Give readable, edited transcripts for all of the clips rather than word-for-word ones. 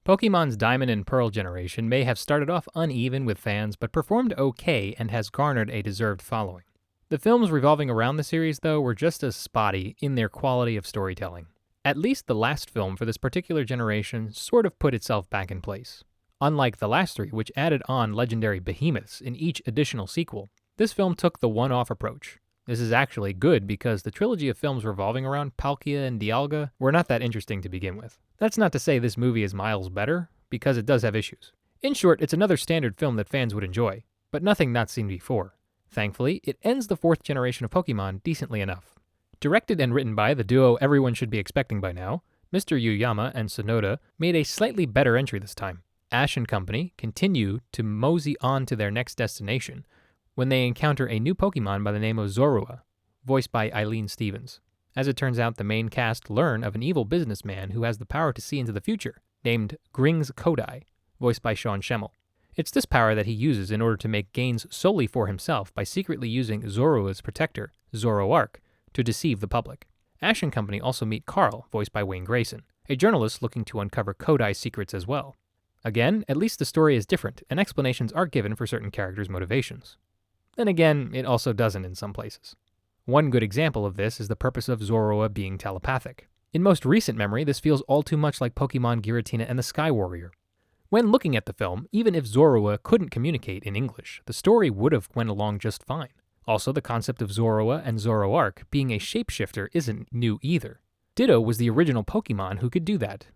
Pokemon's Diamond and Pearl generation may have started off uneven with fans, but performed okay and has garnered a deserved following. The films revolving around the series, though, were just as spotty in their quality of storytelling. At least the last film for this particular generation sort of put itself back in place. Unlike the last three, which added on legendary behemoths in each additional sequel, this film took the one-off approach. This is actually good because the trilogy of films revolving around Palkia and Dialga were not that interesting to begin with. That's not to say this movie is miles better, because it does have issues. In short, it's another standard film that fans would enjoy, but nothing not seen before. Thankfully, it ends the fourth generation of Pokemon decently enough. Directed and written by the duo everyone should be expecting by now, Mr. Yuyama and Sonoda made a slightly better entry this time. Ash and company continue to mosey on to their next destination when they encounter a new Pokemon by the name of Zorua, voiced by Eileen Stevens. As it turns out, the main cast learn of an evil businessman who has the power to see into the future, named Grings Kodai, voiced by Sean Schemmel. It's this power that he uses in order to make gains solely for himself by secretly using Zorua's protector, Zoroark, to deceive the public. Ash and company also meet Carl, voiced by Wayne Grayson, a journalist looking to uncover Kodai's secrets as well. Again, at least the story is different, and explanations are given for certain characters' motivations. Then again, it also doesn't in some places. One good example of this is the purpose of Zorua being telepathic. In most recent memory, this feels all too much like Pokemon Giratina and the Sky Warrior. When looking at the film, even if Zorua couldn't communicate in English, the story would have went along just fine. Also, the concept of Zorua and Zoroark being a shapeshifter isn't new either. Ditto was the original Pokemon who could do that.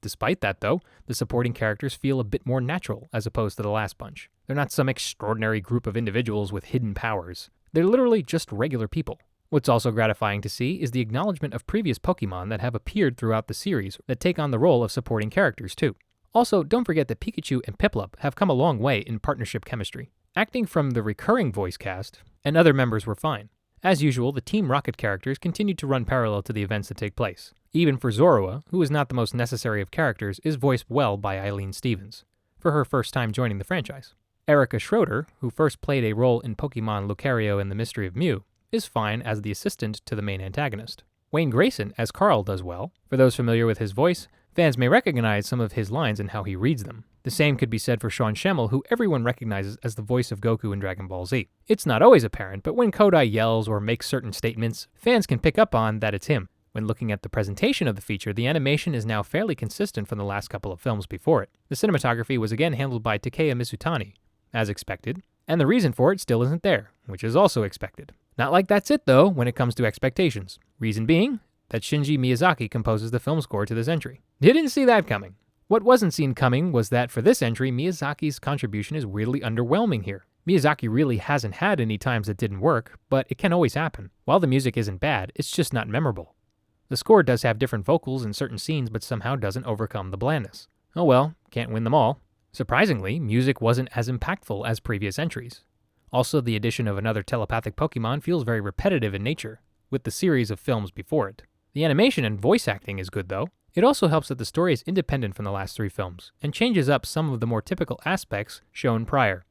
Despite that, though, the supporting characters feel a bit more natural as opposed to the last bunch. They're not some extraordinary group of individuals with hidden powers. They're literally just regular people. What's also gratifying to see is the acknowledgement of previous Pokemon that have appeared throughout the series that take on the role of supporting characters too. Also, don't forget that Pikachu and Piplup have come a long way in partnership chemistry. Acting from the recurring voice cast, and other members were fine. As usual, the Team Rocket characters continued to run parallel to the events that take place. Even for Zorua, who is not the most necessary of characters, is voiced well by Eileen Stevens, for her first time joining the franchise. Erica Schroeder, who first played a role in Pokemon Lucario and the Mystery of Mew, is fine as the assistant to the main antagonist. Wayne Grayson as Carl does well. For those familiar with his voice, fans may recognize some of his lines and how he reads them. The same could be said for Sean Schemmel, who everyone recognizes as the voice of Goku in Dragon Ball Z. It's not always apparent, but when Kodai yells or makes certain statements, fans can pick up on that it's him. When looking at the presentation of the feature, the animation is now fairly consistent from the last couple of films before it. The cinematography was again handled by Takeya Mizutani, as expected, and the reason for it still isn't there, which is also expected. Not like that's it though when it comes to expectations. Reason being that Shinji Miyazaki composes the film score to this entry. Didn't see that coming. What wasn't seen coming was that for this entry, Miyazaki's contribution is weirdly underwhelming here. Miyazaki really hasn't had any times that didn't work, but it can always happen. While the music isn't bad, it's just not memorable. The score does have different vocals in certain scenes, but somehow doesn't overcome the blandness. Oh well, can't win them all. Surprisingly, music wasn't as impactful as previous entries. Also, the addition of another telepathic Pokemon feels very repetitive in nature, with the series of films before it. The animation and voice acting is good though. It also helps that the story is independent from the last three films, and changes up some of the more typical aspects shown prior.